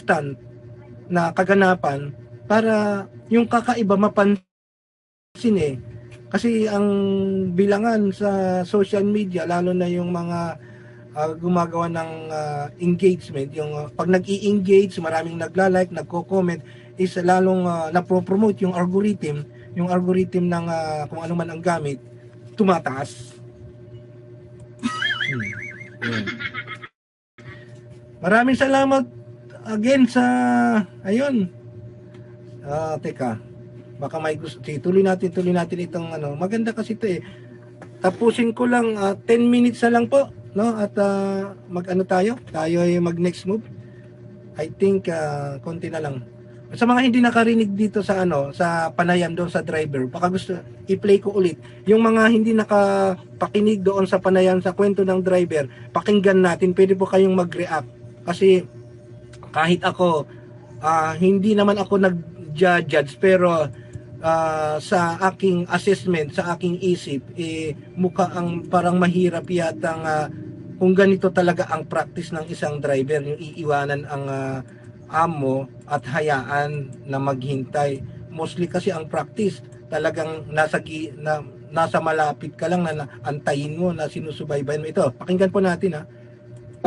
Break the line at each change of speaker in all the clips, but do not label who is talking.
constant na kaganapan para yung kakaiba mapansin eh. Kasi ang bilangan sa social media, lalo na yung mga gumagawa ng engagement, yung pag nag-i-engage, maraming nagla-like, nagko-comment, is lalong napropromote yung algorithm ng kung ano man ang gamit, tumataas. Maraming salamat again sa ayun. Teka. Baka may gusto. Tuloy natin itong ano. Maganda kasi ito eh. Tapusin ko lang 10 minutes na lang po, no? At mag-ano tayo? Tayo ay mag-next move. I think konti na lang. Sa mga hindi nakarinig dito sa ano, sa panayam doon sa driver, baka gusto i-play ko ulit. Yung mga hindi nakapakinig doon sa panayam sa kwento ng driver, pakinggan natin. Pwede po kayong mag-react. Kasi kahit ako hindi naman ako nag-judge, pero sa aking assessment, sa aking isip, mukha ang parang mahirap yatang kung ganito talaga ang practice ng isang driver, yung iiwanan ang amo at hayaan na maghintay. Mostly kasi ang practice talagang nasa malapit ka lang na antayin mo, na sinusubaybayan mo. Ito, pakinggan po natin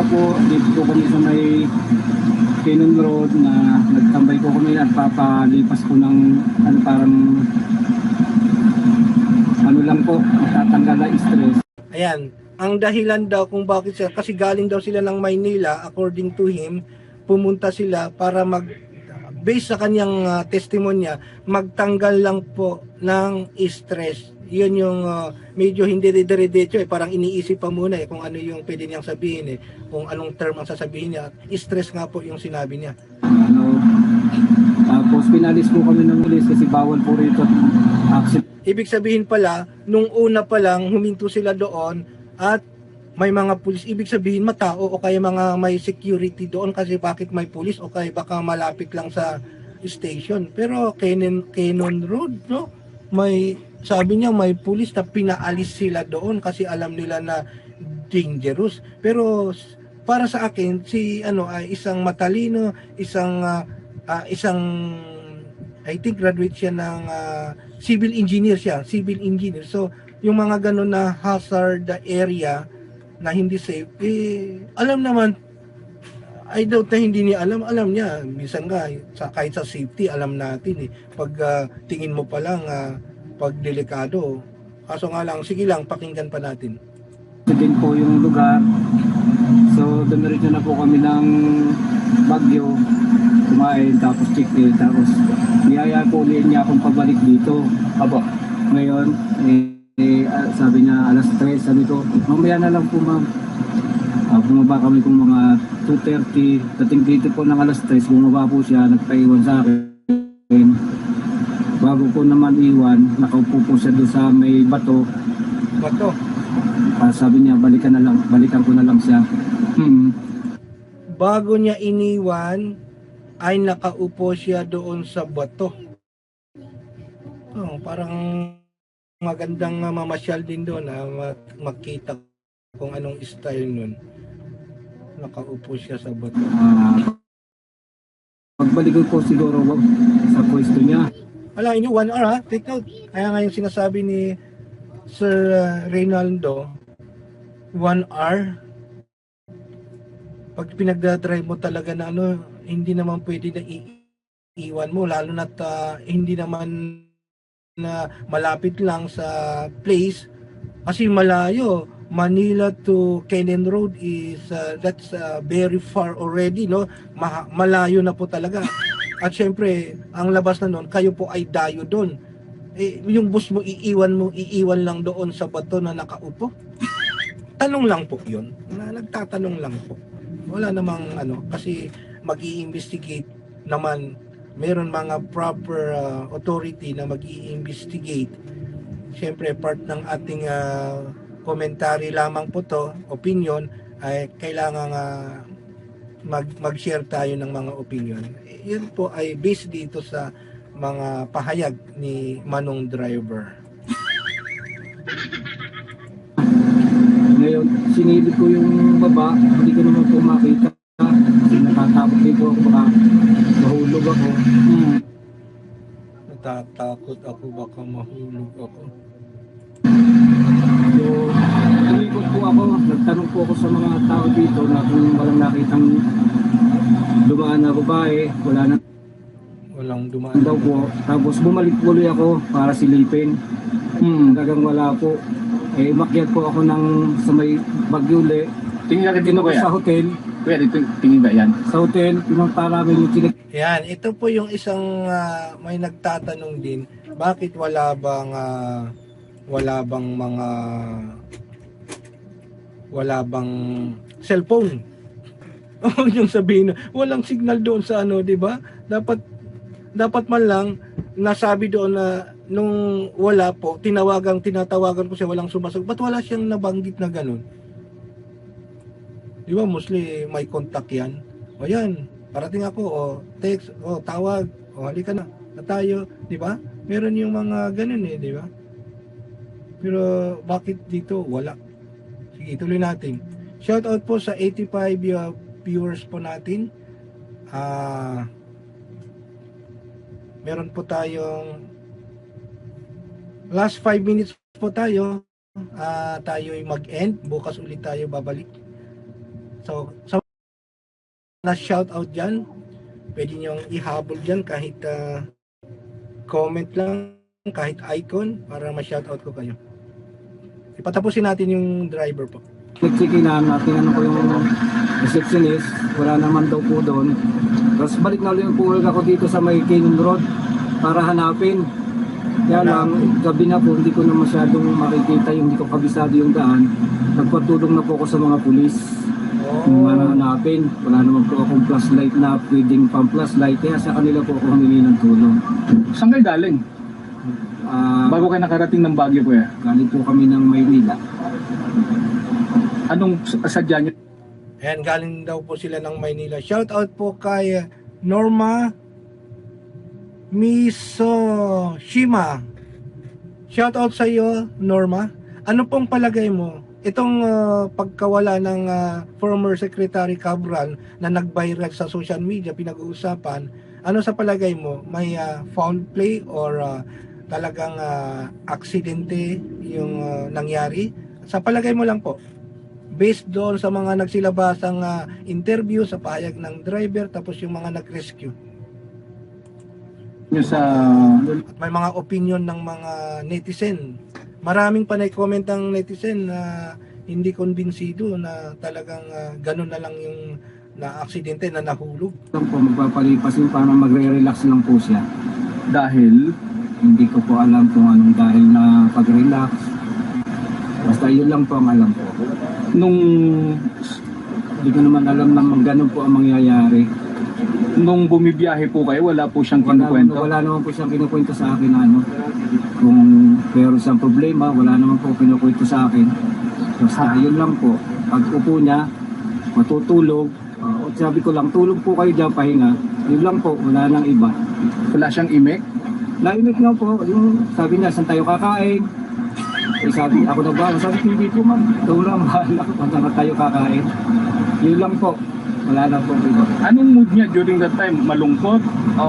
po, dito po kami sa may Cannon Road na nagtambay po kami at papalipas po ng ano, parang ano lang po, tatanggal na stress.
Ayan, ang dahilan daw kung bakit sila, kasi galing daw sila ng Maynila, according to him, pumunta sila para based sa kanyang testimonya, magtanggal lang po ng stress. Yun yung medyo hindi dire-diretso parang iniisip pa muna kung ano yung pwede niyang sabihin kung anong term ang sasabihin niya. Stress nga po yung sinabi niya.
Tapos pinalis po kami ng ulis kasi bawal po rito accident.
Ibig sabihin pala, nung una pa lang huminto sila doon at may mga pulis, ibig sabihin matao o kaya mga may security doon, kasi bakit may pulis o kaya baka malapit lang sa station. Pero Cannon Road, no? Sabi niya may pulis na pinaalis sila doon kasi alam nila na dangerous. Pero para sa akin, si ay isang matalino, isang I think graduate siya ng civil engineer siya, civil engineer. So yung mga ganun na hazard area na hindi safe, alam naman, I doubt na hindi niya alam niya. Minsan nga, kahit sa safety, alam natin pag tingin mo pa lang, pag delikado. Kaso nga lang, sige lang, pakinggan pa natin.
Din po yung lugar. So, dumiretso na po kami ng Baguio, kumain, tapos check-in, tapos niyaya po ulit niya akong pabalik dito. Aba, ngayon, sabi niya alas 3, sabi ko, mamaya na lang po ma'am. Bumaba kami kung mga 2:30, dating dito po ng alas 3, bumaba po siya, nagpaiwan sa akin. Bago ko naman iwan, nakaupo po siya doon sa may bato.
Bato?
Sabi niya, balikan ko na lang siya.
Bago niya iniwan, ay nakaupo siya doon sa bato. Parang magandang mamasyal din doon, makita kung anong style nun. Nakaupo siya sa bato.
Pagbalik ko siguro sa pwesto niya.
Alain nyo, 1 hour take note. Kaya nga yung sinasabi ni Sir Reynaldo, 1 hour. Pag pinagdadrive mo talaga na hindi naman pwede na iiwan mo, lalo na hindi naman na malapit lang sa place, kasi malayo. Manila to Cannon Road is that's very far already, no? Malayo na po talaga. At syempre, ang labas na noon, kayo po ay dayo doon. Yung bus mo iiwan lang doon sa bato na nakaupo. Tanong lang po 'yun. Nagtatanong lang po. Wala namang kasi mag-i-investigate naman. Meron mga proper authority na mag-i-investigate. Syempre, part ng ating commentary lamang po to, opinion, ay kailangan mag-share tayo ng mga opinion. Yun po ay based dito sa mga pahayag ni Manong Driver.
Ngayon, sinilip ko yung baba, hindi ko naman po makita kasi natatakot Hindi po ako baka mahulog ako.
Natatakot ako baka mahulog ako.
So, umikot po ako, nagtanong po ako sa mga tao dito na kung walang nakitang dumaan na babae, wala na
Walang dumaan
daw po. Tapos bumalik tuloy ako para silipin. Hanggang wala po. Eh, umakyat po ako ng sa may Bagyule.
Tingin natin dito kuya.
Sa hotel.
Kuya, dito tingin ba yan?
Sa hotel, pinunta namin yung chinik.
Yan, ito po yung isang may nagtatanong din, bakit wala bang cellphone? O yung sabihin, walang signal doon sa ano, 'di ba? Dapat man lang nasabi doon na nung wala po, tinatawagan ko siya, walang sumasagot. Ba't wala siyang nabanggit na ganun? Di ba, mostly may contact yan. O yan, parating ako, o text, o tawag, o halika na tayo, di ba? Meron yung mga ganun eh, di ba? Pero bakit dito wala? Sige, tuloy natin. Shout out po sa 85 viewers po natin. Meron po tayong last 5 minutes po tayo. Tayo'y mag-end. Bukas ulit tayo babalik. So, sa na shout out dyan, pwede nyo ihabol dyan kahit comment lang, kahit icon para ma-shout out ko kayo. Ipatapusin natin yung driver po.
Nagsikinan, tinanong ko yung receptionist, wala naman daw po doon. Tapos balik na ulit po ako dito sa may Canyon Road para hanapin. Kaya lang, gabi na po, hindi ko na masyadong makikita yung hindi ko kabisado yung daan. Nagpatulong na po ako sa mga pulis. Para hanapin. Wala naman po akong flashlight na pwedeng pang-flashlight. Kaya sa kanila po ako humingi ng tulong.
Saan kayo galing? Bago kayo nakarating ng Baguio kuya?
Galing po kami ng Maynila.
Anong sadya niyo?
Ayan, galing daw po sila ng Maynila. Shout out po kay Norma Misoshima. Shout out sa iyo, Norma. Ano pong palagay mo? Itong pagkawala ng former Secretary Cabral na nag-viral sa social media, pinag-uusapan, ano sa palagay mo? May foul play or talagang aksidente yung nangyari? Sa palagay mo lang po, based doon sa mga nagsilabasang interview sa pahayag ng driver tapos yung mga nag-rescue.
Niyo sa
At may mga opinion ng mga netizen. Maraming panay comment ang netizen na hindi kumbinsido na talagang ganun na lang yung na-aksidente na nahulog.
Lang po, magpapalipas yung para magre-relax lang po siya.
dahil
Hindi ko po alam kung anong dahil na pag-relax. Basta yun lang po ang alam ko.
nung
Hindi ko naman alam na ganun po ang mangyayari.
bumibiyahe po kayo, wala po siyang kinukwento.
Wala naman po siyang kinukwento sa akin na ano. Kung meron siyang problema, wala naman po kinukwento sa akin. Basta yun lang po. Pag upo niya, matutulog. Sabi ko lang, tulog po kayo dyan, pahinga. Yun lang po, wala nang iba.
Wala siyang imik.
Naimik nga po, yung sabi niya, saan tayo kakain? Eh sabi, ako na ba? Sabi, hindi po ma'am. Ito lang, bahala ko kung saan tayo kakain. Yun lang po, wala na po iba.
Anong mood niya during that time? Malungkot? O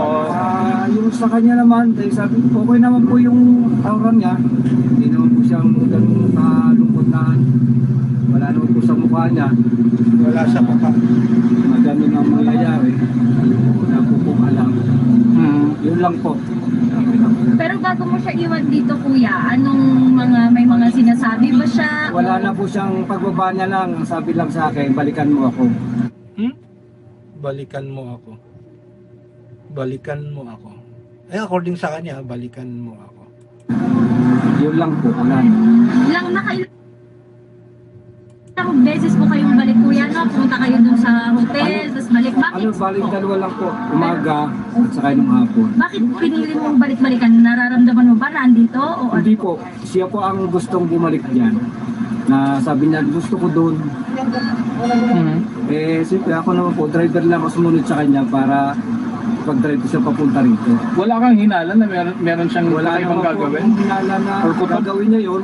Yung sa kanya naman, dahil sabi ko, okay naman po yung aura niya. Hindi naman po siyang ganun kalungkot na wala naman po sa mukha niya.
Wala sa mukha.
Ganun ang mangyayari. Wala po po alam. Yun lang po.
Pero bago mo siya iwan dito, kuya, may mga sinasabi ba siya?
Wala na po siyang pagbaba niya lang. Ang sabi lang sa akin, balikan mo ako.
Balikan mo ako. Balikan mo ako. According sa kanya, balikan mo ako.
Yun lang po. Wala na.
Ilang beses po kayong balik, kuya, no? Punta kayo dun sa hotel, tapos balik. Bakit?
Balik dalawa lang po. Umaga at saka nung hapon.
Bakit pinili mong balik-balikan? Nararamdaman mo ba na andito? O ano?
Hindi po. Siya po ang gustong bumalik dyan. Na sabi niya, gusto ko doon. Eh, siyempre ako naman po, driver lang ako sumunod sa kanya para pag-drive ko siya papunta rito.
wala kang hinala na meron siyang
Wala
kakaibang
naman po
gagawin?
akong hinala na
Or kung-
gagawin niya yun.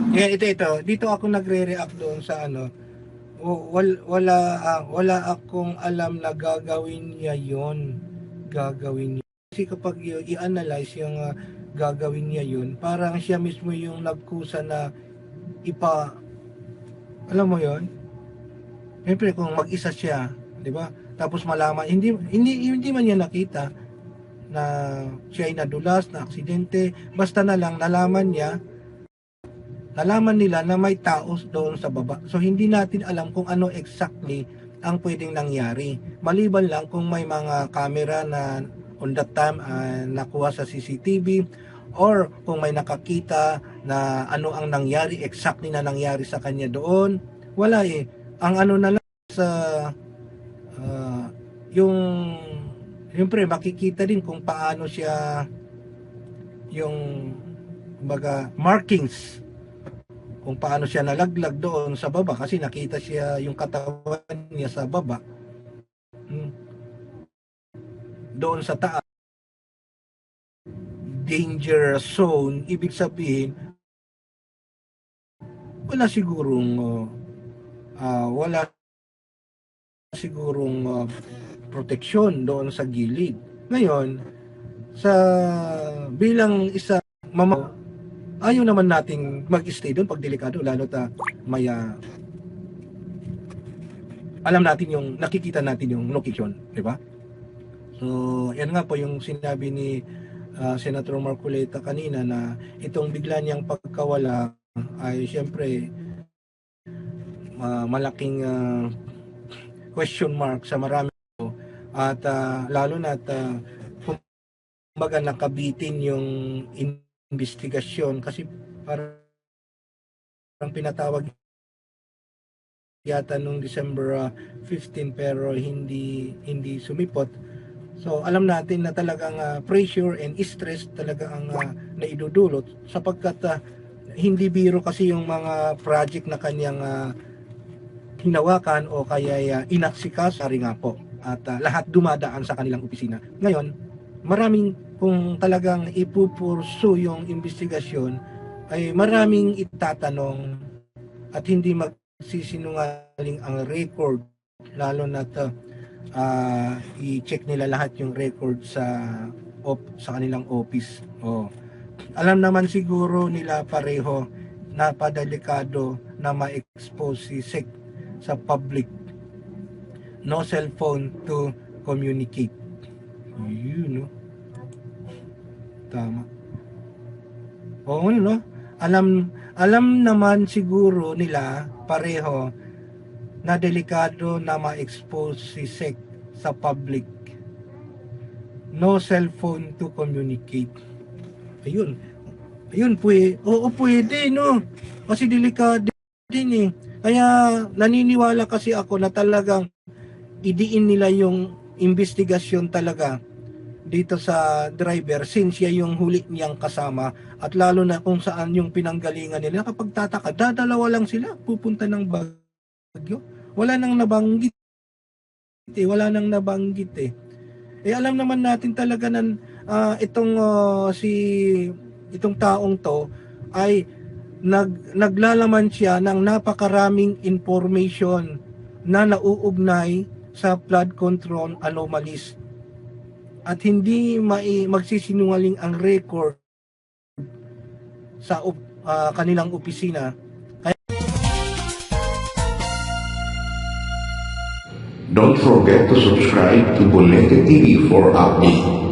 Ito. Dito ako nagre-react doon sa ano. wala akong alam na gagawin niya yon. Gagawin niya. Kasi kapag i-analyze yung gagawin niya yun, parang siya mismo yung nagkusa na alam mo yon. Siyempre kung mag-isa siya, di ba? Tapos malaman, hindi man niya nakita na siya ay nadulas, na aksidente, basta na lang nalaman nila na may tao doon sa baba. So hindi natin alam kung ano exactly ang pwedeng nangyari. Maliban lang kung may mga camera na on that time nakuha sa CCTV, or kung may nakakita na ano ang nangyari, exactly na nangyari sa kanya doon. Wala eh. Ang ano na lang sa yung siyempre makikita din kung paano siya yung markings, kung paano siya nalaglag doon sa baba kasi nakita siya yung katawan niya sa baba. Doon sa taas, danger zone, ibig sabihin wala sigurong proteksyon doon sa gilid. Ngayon, bilang isa ayaw naman nating mag-stay doon pag delikado, lalo ta may alam natin nakikita natin yung location, di ba? So, yan nga po yung sinabi ni Senator Marcoleta kanina, na itong bigla niyang pagkawala ay siyempre malaking question mark sa marami, at lalo na kumbaga nakabitin yung investigasyon kasi parang pinatawag yata nung December 15 pero hindi sumipot. So alam natin na talagang pressure and stress talaga ang naidudulot, sapagkat hindi biro kasi yung mga project na kanyang hinawakan o kaya inaksikas, ari nga po, at lahat dumadaan sa kanilang opisina. Ngayon, kung talagang ipupursu yung investigasyon, ay maraming itatanong at hindi magsisinungaling ang record, lalo na i-check nila lahat yung record sa kanilang office. Alam naman siguro nila pareho na padalikado na ma-expose si Sec sa public. No cellphone to communicate. Yun, no? Tama. Oo, no? Alam naman siguro nila pareho na delikado na ma-expose si Sec sa public. No cellphone to communicate. Ayun, pwede, no? Kasi delikado din eh. Kaya naniniwala kasi ako na talagang idiin nila yung investigasyon talaga dito sa driver, since siya yung huli niyang kasama, at lalo na kung saan yung pinanggalingan nila. Kapag tataka, dadalawa lang sila pupunta ng Baguio. Wala nang nabanggit eh. Alam naman natin talaga na itong taong to ay naglalaman siya ng napakaraming information na nauugnay sa flood control anomalies, at hindi magsisinungaling ang record sa kanilang opisina.
Don't forget to subscribe to Bolete TV for update.